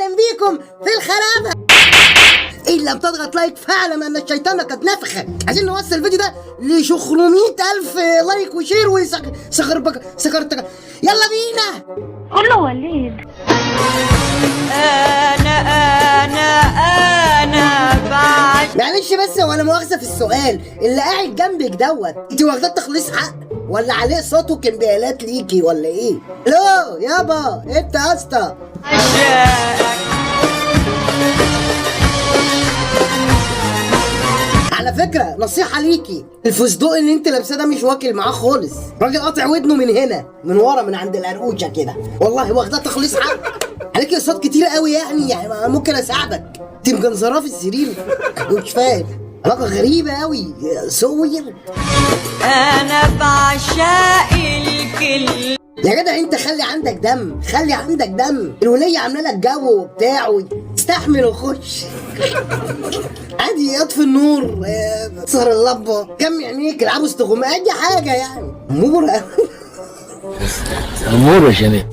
اهلا بيكم في الخرابه. ان لم تضغط لايك فاعلم ان الشيطان قد نفخ. عايزين نوصل الفيديو ده ل 600,000 لايك وشير سكرتك. يلا بينا. كله وليد. انا بعد. معلش بس ولا مؤاخذه في السؤال، اللي قاعد جنبك دوت انت واخده تخليص حق ولا عليه صوت وكمبيالات ليكي ولا ايه؟ الو يابا انت يا اسطى. على فكرة نصيحة ليكي، الفستق اللي انت لابساه ده مش واكل معاه خالص، راجل قاطع ودنه من هنا من ورا من عند القرقوشة كده، والله واخداه تخليص حق. عليكي اقساط كتير قوي يعني ممكن اساعدك. انت مجنزراه في السرير مش فاهم، علاقة غريبة قوي. صوير انا بعشق الكل. يا جدع انت خلي عندك دم، خلي عندك دم. الولية عامله لك جو وبتاع، استحمل وخش. عادي اطفي النور، سهر اللمبه، كمي عينيك، العبوا استغماء، اي حاجه يعني. امور امور يا شباب.